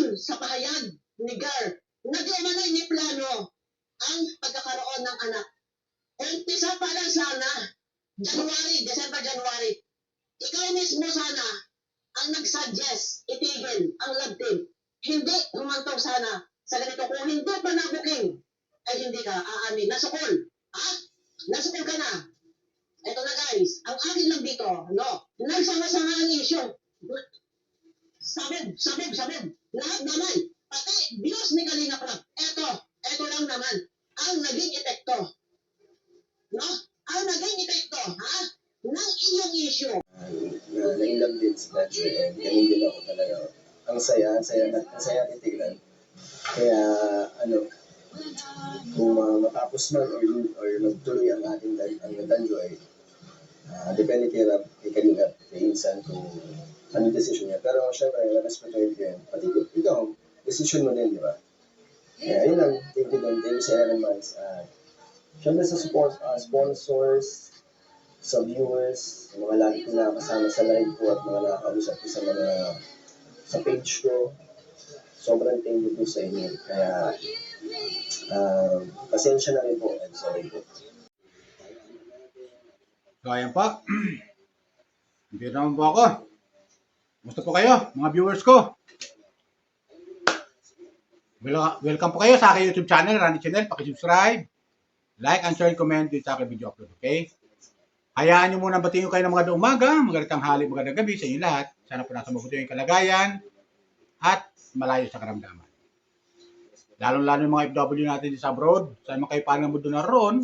doon sa pahayag ni Gar na di umano'y ni plano ang pagkakaroon ng anak. Umpisa pa lang sana, December, January. Ikaw mismo sana ang nag-suggest itigil ang love team. Hindi humantong sana sa ganito. Kung hindi pa nabuking, ay hindi ka aamin. Nasukol. Ha? Nasukol ka na. Ito na guys, ang akin lang dito, no? Nagsama-sama ang issue. Sabog. Lahat naman. Pati views ni Kalinga Prab. Ito lang naman ang naging epekto. No? Ang naging epekto, ha? Ng iyong issue. Nailang din si Patrick and ganun din ako talaga. Ang saya titignan. Kaya, kung matapos man or magtuloy ang ating danjoy, depende kay Kalinga, kay Insan kung anong decision niya. Pero syempre, na-respetuhin ko yan. Pati ikaw, decision mo din, di ba? Kaya yun lang, thank you sa elements. Syempre sa sponsors, sa viewers, sa mga lagi ko nakakasama sa live ko at mga nakakausap ko sa page ko. Sobrang thank you po sa inyo. Kaya, pasensya na rin po and sorry po. So ayan po. Hindi naman po ako. Gusto po kayo, mga viewers ko. Welcome po kayo sa aking YouTube channel, Randy Channel. Paki-subscribe, like, and share, comment dito sa aking video upload. Okay? Hayaan nyo muna batiin kayo ng mga umaga, magandang tanghali, magandang gabi sa inyo lahat. Sana po nasa mabuti yung kalagayan at malayo sa karamdaman. Lalong-lalo yung mga FW natin sa abroad. Sana kayo paano mo doon na roon.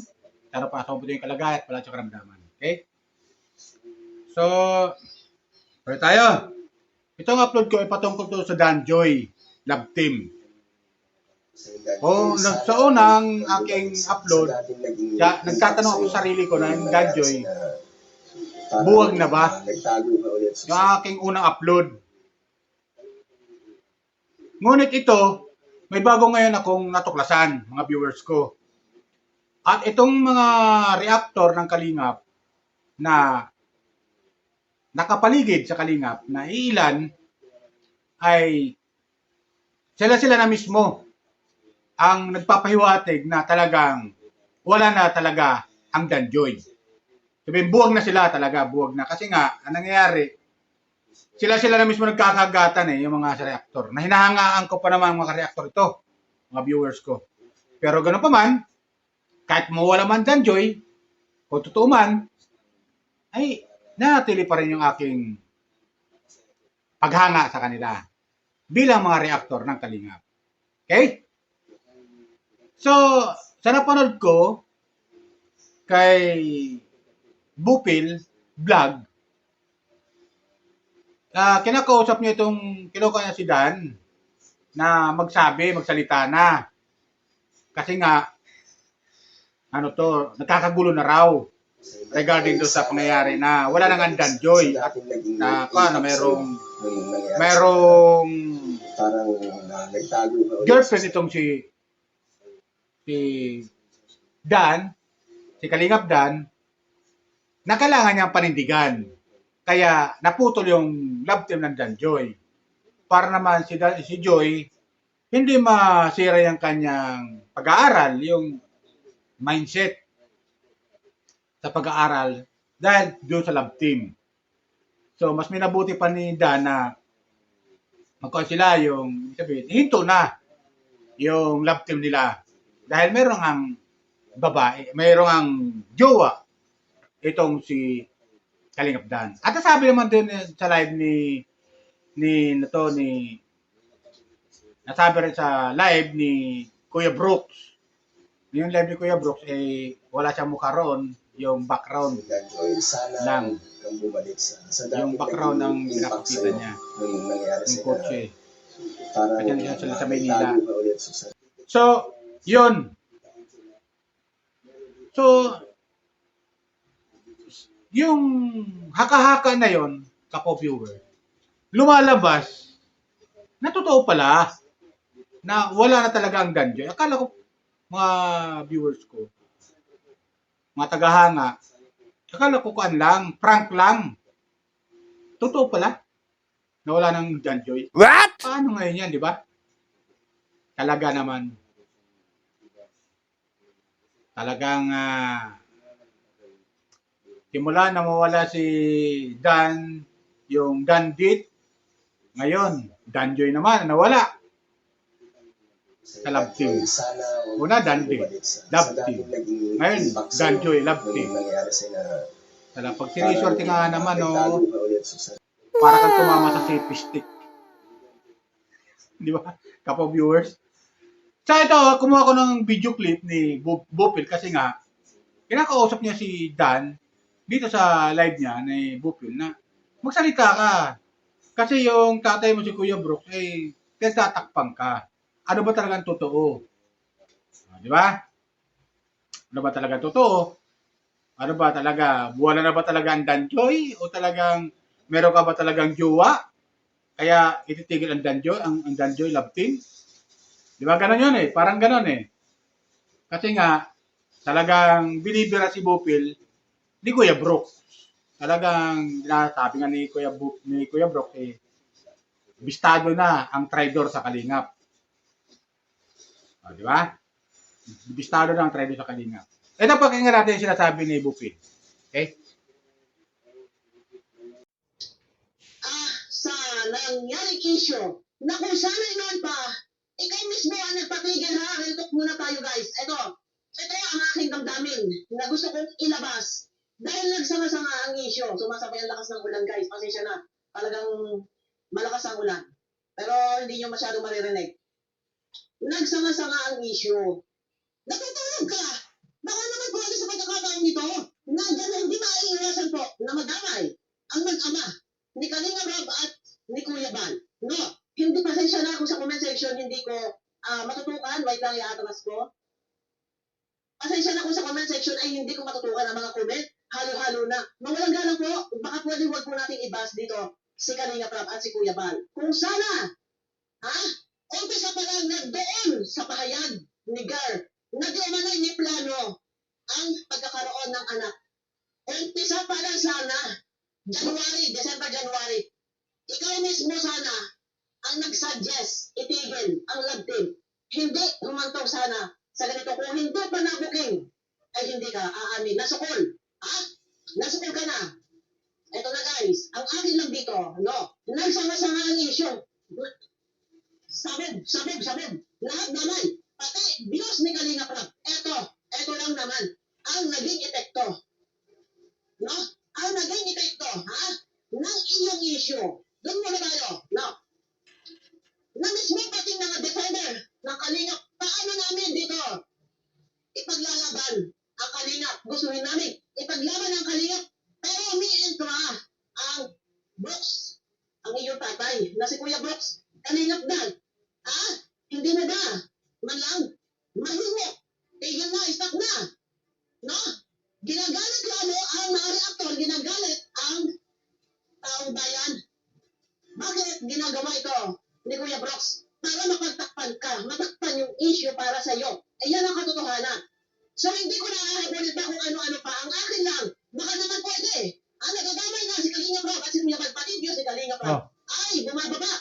Sana po nasa mabuti yung kalagayan at malayo sa karamdaman. Okay? So, pwede tayo. Itong upload ko ay patungkol to sa Danjoy Love Team. Sa unang aking upload, nagtatanong ako sa sarili ko na yung Danjoy, buwag na ba? Yung aking unang upload. Ngunit ito, may bago ngayon akong natuklasan, mga viewers ko. At itong mga reactor ng Kalingap na nakapaligid sa Kalingap na ilan ay sila na mismo ang nagpapahiwatig na talagang wala na talaga ang Danjoy. Sabihin, buwag na sila talaga, buwag na. Kasi nga, ang nangyayari, sila na mismo nagkakagatan yung mga reactor. Na hinahangaan ko pa naman mga reactor ito, mga viewers ko. Pero gano'n pa man, kahit mawala man Danjoy, kung totoo man, ay nanatili pa rin yung aking paghanga sa kanila bilang mga reactor ng Kalingap. Okay? So, sa napanood ko kay Bupil Vlog, kinakausap niya kinuha niya si Dan na magsalita na. Kasi nga, nagkakagulo na raw regarding do sa pangyayari na wala nang Danjoy at merong Parang nagtago. girlfriend itong si Dan, si Kalingap Dan, na kailangan niyang panindigan. Kaya naputol yung love team ng Danjoy. Para naman si Joy, hindi masira yung kanyang pag-aaral, yung mindset sa pag-aaral dahil doon sa love team. So, mas minabuti pa ni Dan na magkaroon sila hinto na yung love team nila. Dahil mayroong ang babae, mayroong ang jowa itong si Kalingap Dan. At sabi naman din sa live nasabi rin sa live ni Kuya Brooks. Yung live ni Kuya Brooks, wala siyang mukha roon, yung background lang. Yung background ng pinakita niya. Yung kotse. Kasi siya sila sa Maynila. So, yun. So, yung haka-haka na yon, kapo-viewer, lumalabas na totoo pala na wala na talaga ang Danjoy. Akala ko, mga viewers ko, mga tagahanga, akala ko prank lang. Totoo pala na wala nang Danjoy. What? Paano ngayon yan, di ba? talaga naman, talagang simula na mawala si Dan, yung Dandit, ngayon, Danjoy naman, nawala sa love team. Sana Una, Dandy. bumalik sa Love dating team. naging Ngayon, boxer Danjoy, love nung team. nangyari sila Pag siniswerte nga naman, nagtago no, ka ulit sa para kang tumama sa safety stick. Di ba? Kapo viewers. Sa ito, kumuha ko ng video clip ni Bupil kasi nga, kinakausap niya si Dan dito sa live niya ni Bupil na magsalita ka. Kasi yung tatay mo si Kuya Brooks ay tatakpang ka. Ano ba talagang totoo? Di ba? Ano ba talaga totoo? Ano ba talaga? Buwala na ba talaga ang Danjoy? O talagang meron ka ba talagang jowa? Kaya ititigil ang Danjoy, ang Danjoy love team? Di ba ganon yun eh? Parang ganon eh. Kasi nga, talagang binibira si Bupil ni Kuya Brooks. Talagang sabi nga ni Kuya Brooks eh, bistado na ang traidor sa Kalingap. O, di ba? Bistado na ang traidor sa Kalingap. Ito pakinggan natin yung sinasabi ni Bupil. Okay? Sa nangyaring issue na kung sana noon pa, ikaw mismo ang nagpatigil ha. Real talk muna tayo guys. Ito ang aking damdamin na gusto kong ilabas. Dahil nagsama-sama ang issue. Sumasabay ang lakas ng ulan guys. Pasensya na. Talagang malakas ang ulan. Pero hindi nyo masyado maririnig. Nagsama-sama ang issue. Natutulog ka. Baka naman po sa pagkakataon nito na hindi maiiwasan po na madamay ang mag-ama ni Kalinga Rob at ni Kuya Bal. No, hindi pasensya na ako sa comment section, hindi ko matutukan. Wait lang, i-atras ko. Pasensya na ako sa comment section ay hindi ko matutukan ang mga comment. Halo-halo na. Mawalang galang po, baka pwede wag po natin ibas dito si Kalinga Rob at si Kuya Bal. Kung sana, umpisa pa lang na doon sa pahayag ni Gar, na di umano'y ni plano ang pagkakaroon ng anak. Umpisa pa lang sana, December, January, ikaw mismo sana ang nag-suggest itigil ang love team. Hindi humantong sana sa ganito. Kung hindi pa na-booking, ay hindi ka aamin. Nasukol. Nasukol ka na. Ito na guys, ang akin lang dito, no, nagsama-sama ang issue. Sabog. Lahat naman. Pati, Diyos ni Kalinga Prab. Ito lang naman ang naging epekto. No? Ang naging epekto, ng iyong issue. Doon muna tayo. No? Na mismo pati mga defender ng Kalinga, paano namin dito ipaglalaban ang Kalinga? Gustuhin namin ipaglaban ang Kalinga, pero umiintra ang Brooks, ang iyong tatay, na si Kuya Brooks, Kalingap Dan. Hindi na ba? Man lang, mahingo. Tigil na, stop na. No? Ginagalit lalo ang mga reaktor, ginagalit ang taong bayan. Bakit ginagawa ito ni Kuya Brooks? Para mapagtakpan ka, matakpan yung issue para sa iyo. Yan ang katotohanan. So hindi ko nakahabulit pa kung ano-ano pa. Ang akin lang, baka naman pwede. Nagdadamay na si Kalinga Prab at si Kuya Bal, pati Diyos si Kalinga Prab. Ay, bumababa.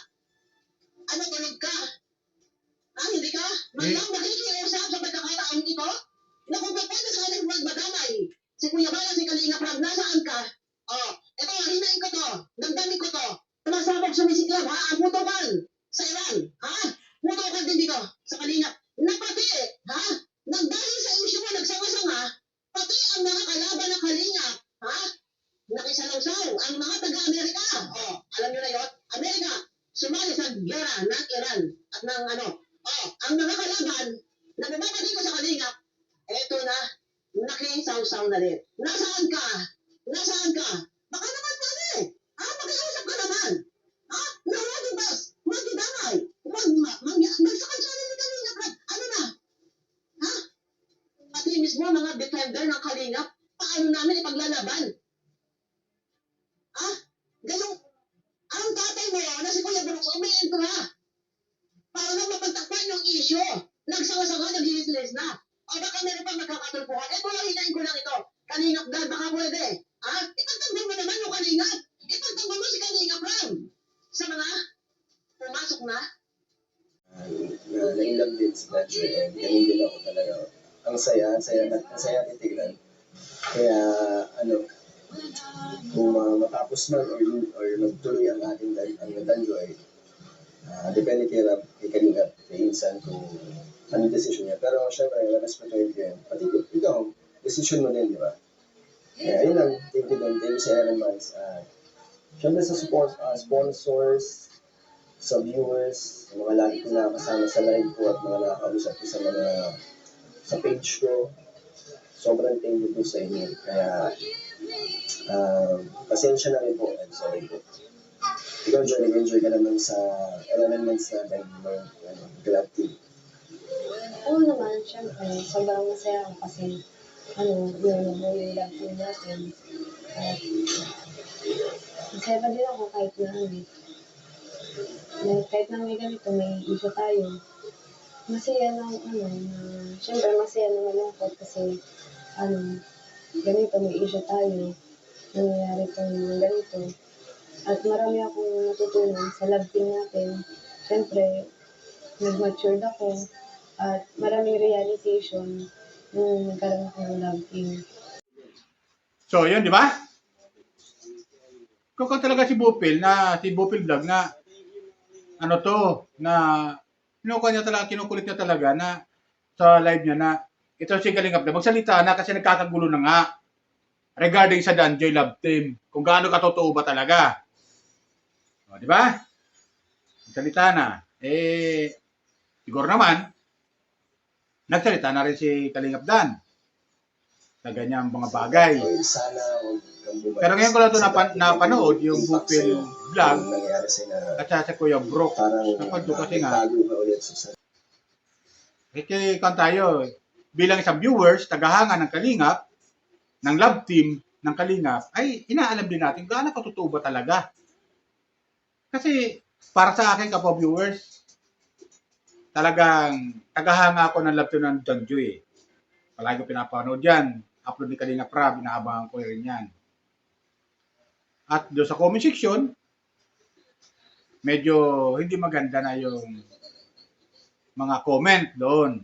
Tulog ka? Hindi ka? Man lang makikiusap sa pagkakataon ito? Na kung pwede sa aling magmadamay, si Kuya Bal at si Kalinga Prab, nasaan ka? Ito, hinain ko to. Damdamin ko to. Tumasabog sumisiklab, ang putukan sa Iran. Putukan din dito sa Kalinga. Na pati, nang dahil sa issue mo, nagsama-sama, pati ang mga kalaban ng Kalinga, nakisalawsaw, ang mga taga-Amerika. Alam nyo na yun? Amerika, sumali sa gera ng Iran at ng ang mga kalaban na bumabati ko sa Kalinga, eto na, nakisaw-saw na din. Nasaan ka? Baka naman pwede. Makiusap ka naman. Na huwag ibas, huwag idamay, huwag magsakal-sakal ni Kalinga, Brad. Ano na? Pati mismo mga defender ng Kalinga, paano namin ipaglalaban? Ganun, ang tatay mo na si Kuya Brooks, umiintra. Para lang mapagtakpan yung issue. Nagsama-sama, nag-iislis na. Baka meron pang nagkakatulpuhan. Ito lang, hinain ko lang ito. Kalingap Dan, baka pwede. Ipagtanggol mo naman yung Kalingap. Ipagtanggol mo si Kalingap Ram. Sa mga pumasok na. na na-inlove din si Danjoy and ganun din ako talaga. Ang saya titignan. Kaya, ano, kung matapos man or magtuloy ang ating Danjoy, depende kay Kalingap, kay Insan kung ano decision niya. Pero syempre, respetuhin ko yan. Pati ikaw, decision mo din, di ba? Kaya yun lang, thank you sa Aaron Mans. Syempre sa sponsors, sa viewers, sa mga lagi ko nakakasama sa live ko at mga nakakausap ko sa page ko. Sobrang thank you po sa inyo. Kaya, pasensya na rin po. I'm sorry po. Ikaw, Joy, nag-enjoy ka naman sa 11 months natin ng Grab Team. Oo naman, syempre, sobrang masaya ako kasi, yung love team natin. At, masaya pa din ako kahit na may ganito, may issue tayo. Masaya na, syempre masaya na malungkot kasi, ganito, may issue tayo. Nangyayari itong ganito. At marami akong natutunan sa love team natin. Siyempre, nag-matured ako at maraming realization nung nagkaroon ako ng love team. So, yun, di ba? Kung talaga si Bupil Vlog na kinukulit niya talaga na sa live niya na ito si Kalingap na magsalita na kasi nagkakagulo na nga regarding sa Danjoy Love Team. Kung gaano katotoo ba talaga. O, di ba? Magsalita na. Siguro naman, nagsalita na rin si Kalingap Dan sa ganyang mga bagay. Pero ngayon ko lang ito napanood yung Bupil Vlog at sa Kuya Brook. Kapag doon kasi nga, kan tayo, bilang isang viewers, tagahanga ng Kalingap, ng love team ng Kalingap, ay inaalam din natin gaano katotoo ba talaga. Kasi para sa akin kapwa viewers, talagang tagahanga ako ng love team ng Danjoy. Palagi ko pinapanood yan. Upload ni Kalingap Rab, inaabangan ko rin yan. At doon sa comment section, medyo hindi maganda na yung mga comment doon.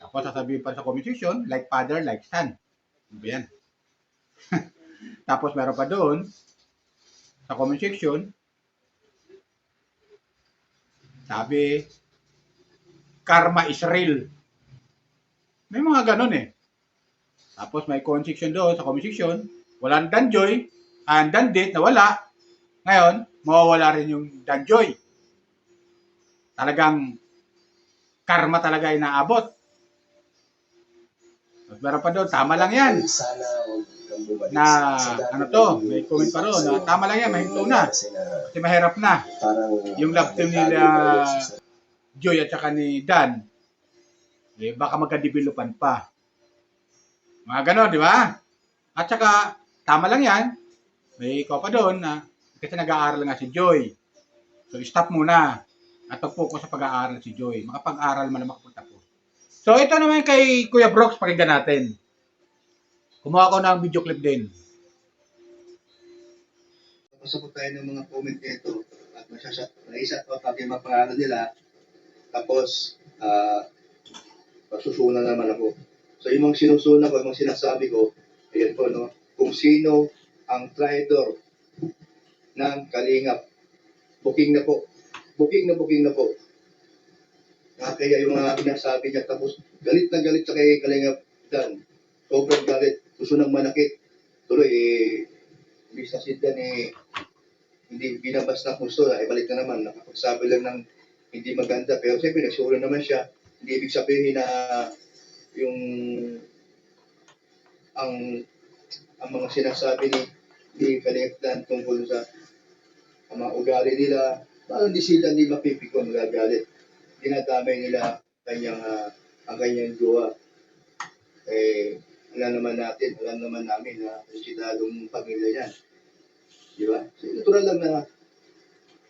Tapos sasabihin pa sa comment section, like father, like son. Ano ba yan? Tapos meron pa doon, sa comment section, sabi, karma is real. May mga ganun eh. Tapos may comment section doon, sa comment section, walang Danjoy, and Dandit na wala. Ngayon, mawawala rin yung Danjoy. Talagang karma talaga ay naabot. Tapos meron pa doon, tama lang yan. Na may comment pa doon, na tama lang yan, mahinto na. Kasi mahirap na. Yung love team nila Joy at saka ni Dan, baka magka-developan pa. Mga ganon, di ba? At saka, tama lang yan. May ikaw pa doon na kasi nag-aaral nga si Joy. So, stop muna. At focus sa pag-aaral si Joy. Makapag-aaral man na makapagtapos. So, ito naman kay Kuya Brooks, pakinggan natin. Kumuha ko ng video clip din. Pasok tayo ng mga comment nito at naisa out natin yung mga pangalan nila. Tapos, pagsusunan naman ako. So, yung mga sinusunan ko, yung mga sinasabi ko, ayan po, no? Kung sino ang traitor ng Kalingap. Booking na po. Booking na po. Kaya yung mga sinasabi niya, tapos galit na galit sa kay Kalingap Dan. Sobrang galit. Gusto nang manakit. Tuloy, imbis na si Dan, hindi binabas na gusto na, ibalik na naman. Nakapagsabi lang ng hindi maganda. Pero siyempre, nagsura naman siya. Hindi ibig sabihin na yung ang mga sinasabi ni Kalingap Dan tungkol sa mga ugali nila, parang di sila hindi mapipikon magagalit. Dinadamay nila ang kanyang jowa. Alam naman namin na residadong pamilya yan. Di ba? So, natural lang na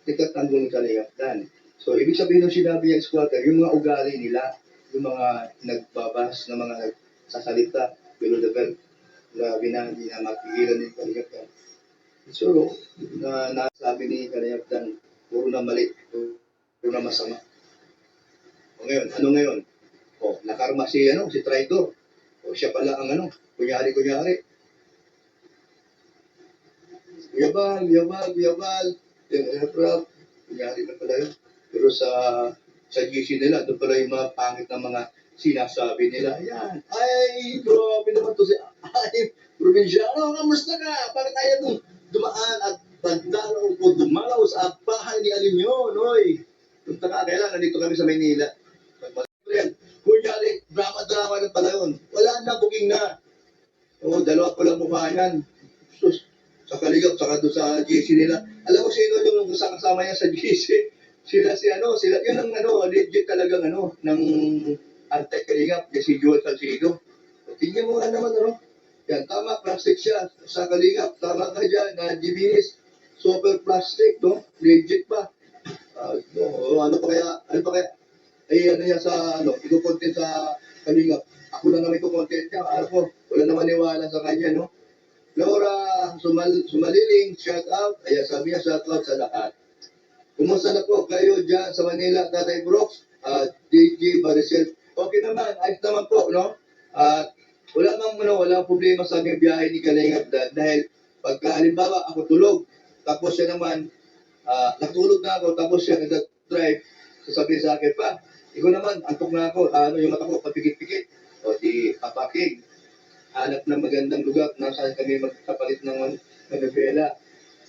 nagtatanggol ni Kalingap Dan. So, ibig sabihin ng sinabi niya squatter, yung mga ugali nila, yung mga nagbabas na mga nagsasalita, below the belt, grabe na, hindi na mapigilan ni Kalingap Dan. So, nasabi ni Kalingap Dan, puro na mali, puro na masama. Ngayon, ano ngayon? O, nakarma si Traitor. O, siya pala ang kunyari. Yabal. Yung aircraft, kunyari na pala yun. Pero sa GC nila, doon pala yung mga pangit na mga sinasabi nila. Yan. Ay, grabe naman to si probinsyano. Kamusta ka? Para tayo mong dumaan at pagdalaw o dumalaw sa bahay ni Alinyo, noy. Punta ka, kailangan nandito kami sa Maynila. Kunyari, drama na pala yun. Wala na, booking na. O, dalawa ko lang mukha yan. Sus, sa Kaligap, saka doon sa GC nila. Alam mo sino yung kasama niya sa GC? Sila, yun ang legit talagang ng anti-Kaligap, si Joel Salcido. Tingnan mo nga naman, yan, tama, plastic siya sa Kaligap. Tama ka dyan, na Jimenez, super plastic, no? Legit pa. Ano pa kaya, yan sa, iko-content sa Kalingap. Ako lang naman iko-content niya. Wala naman niwala sa kanya, no? Laura, Sumaliling, shout out. Ayan, sabi niya, shout out sa lahat. Kumusta na po kayo dyan sa Manila, Tatay Brooks? DJ Maricel. Okay naman, ayos naman po, no? Walang problema sa aming biyahe ni Kalingap dahil pagka halimbawa ako tulog, tapos siya naman, natulog na ako, tapos siya nag-drive, sasabihin sa akin pa, ikaw naman, antok na ako, yung mata ko, papikit-pikit. O di, papaking. Hanap ng magandang lugar, nasaan kami magkapalit ng nagabela.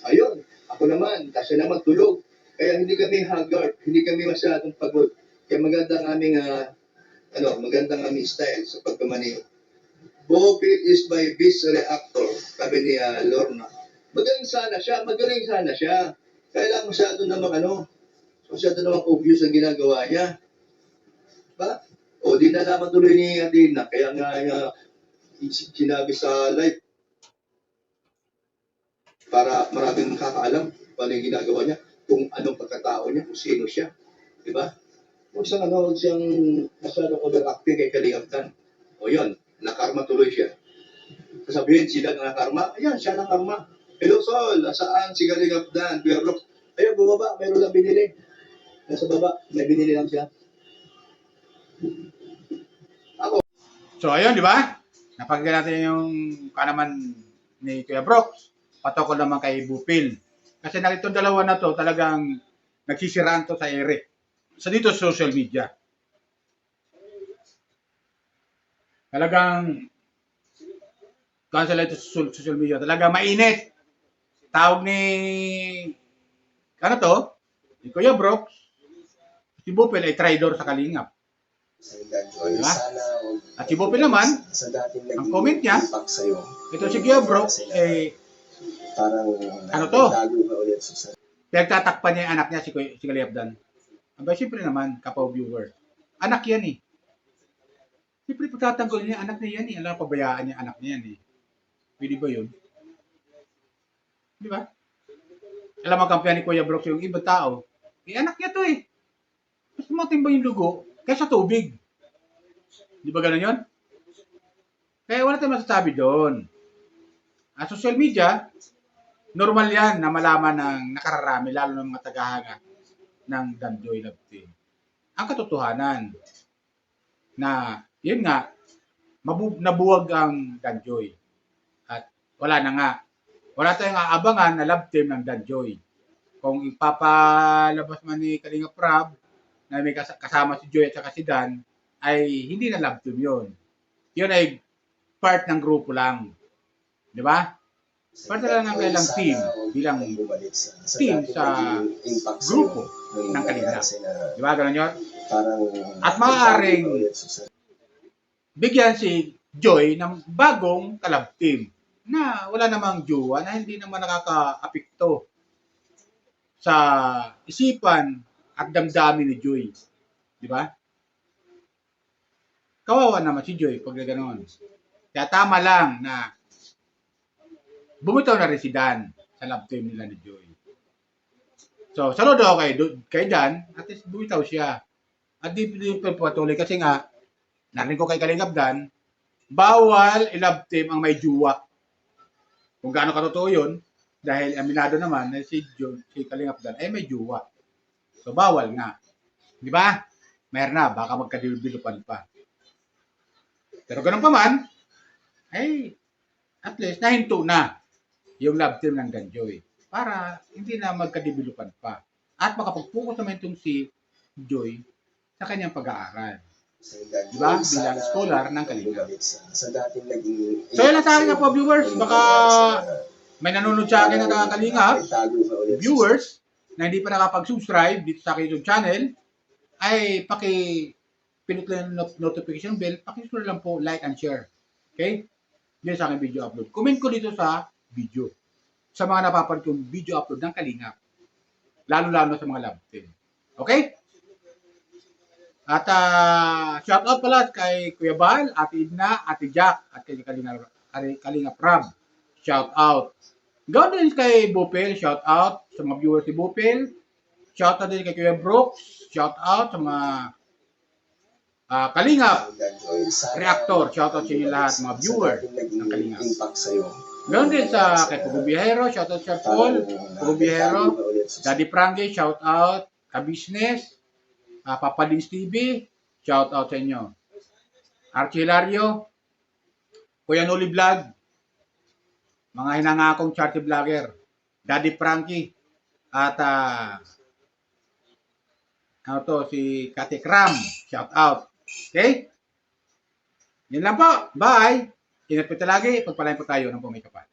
Ayun, ako naman, kasi naman tulog. Kaya hindi kami haggard, hindi kami masyadong pagod. Kaya magandang aming style sa pagkamaniho. Bopil is my best reactor, sabi ni Lorna. Magaling sana siya. Kaya lang masyado namang obvious ang ginagawa niya. Ba? O, di nalaman tuloy ni Adina. Kaya nga sinabi sa live para maraming makakaalam paano yung ginagawa niya, kung anong pagkatao niya, kung sino siya. Diba? Huwag siyang masyadong overacting kay Kalingap. O yun, nakarma tuloy siya. Sasabihin sila na nakarma, ayan, siya nakarma. Hello, Sol, saan si Kalingap Dan? Kuya Brooks, ayun, bumaba, mayroon lang binili. Nasa baba, may binili lang siya. So ayun, di ba? Napakinggan natin yung kanaman ni Kuya Brooks, patungkol naman kay Bupil. Kasi itong dalawa na to talagang nagsisiraan to sa ere. Sa dito social media. Talagang cancel ito sa social media. Talagang mainit. Tawag ni ni Kuya Brooks, si Bupil ay traitor sa Kalingap. Diba? At si Bupil naman, ang comment niya, ito si Kuya Brooks, parang pinagtatakpan niya yung anak niya, si Kalingap. Aba, siyempre naman, kapwa-viewer. Anak yan eh. Siyempre, pagtatanggol niya, anak niya yan eh. Alam, pabayaan niya, anak niya yan eh. Pwede ba yun? Di ba? Alam mo, kampiyan ni Kuya Brooks yung ibang tao. Anak niya to eh. Mas matimbang yung dugo kaysa tubig. Di ba ganun yun? Kaya wala tayong masasabi doon. Social media, normal yan na malaman ng nakararami, lalo ng mga tagahanga ng Danjoy Love Team. Ang katotohanan na, yun nga, nabuwag ang Danjoy. At wala na nga. Wala tayong aabangan na love team ng Danjoy. Kung ipapalabas man ni Kalinga Prab na may kasama si Joy at saka si Dan, ay hindi na love team yun. Yun ay part ng grupo lang. Di ba? Part na lang ng kailang team bilang team sa grupo ng Kalinga. Di ba? Ganun yun? At maaaring bigyan si Joy ng bagong kalab team na wala namang jowa, na hindi naman nakaka-apekto sa isipan at damdamin ni Joy. Di ba? Kawawa naman si Joy pag gano'n. Kaya tama lang na bumitaw na rin si Dan sa love team nila ni Joy. So, saludo ako kay Dan, at least bumitaw siya. At di patuloy kasi nga, narinig ko kay Kalingap Dan, bawal i-love team ang may jowa. Kung gaano katotoo yun, dahil aminado naman na si Kalingap Dan ay may jowa. So, bawal nga. Di ba? mayroon na, baka magkadilupan pa. Pero ganun pa man, ay, at least, nahinto na yung love team ng Danjoy para hindi na magkadilupan pa. At makapag-focus naman itong si Joy sa kanyang pag-aaral. Diba? Bilang scholar ng Kalingap. Sa dating naging... So, yun lang sa akin nga po, viewers. Baka may nanonood sa akin na Kalingap, viewers, na hindi pa nakapag-subscribe dito sa aking YouTube channel, ay pinut lang yung notification bell, pakisulat lang po, like and share. Okay? Dito sa aking video upload. Comment ko dito sa video. Sa mga napapanood kong video upload ng Kalingap. Lalo-lalo sa mga love team. Okay? At shout out pala kay Kuya Bal, Ate Idna, Ate Jack, at kay Kalingap Rab. Shout out. Gawin din kay Bupel, shout out sa mga viewers ni Bupel. Shout out din kay Kuya Brooks, shout out sa mga Kalingap Reactor. Shout out sa inyo lahat, mga viewers ng Kalingap. Gawin din sa kay Pugo Bihero, shout out Sir Paul, Pugo Bihero, Daddy Frankie, shout out, Ka-Business, Papa Dins TV, shout out sa inyo. Archie Hilario, Kuya Noli Vlog, mga hinangakong charity vlogger, Daddy Frankie, at si Kate Kram, shout out. Okay? Yan lang po. Bye! Ingat po lagi, pagpalain po tayo ng pumikapan.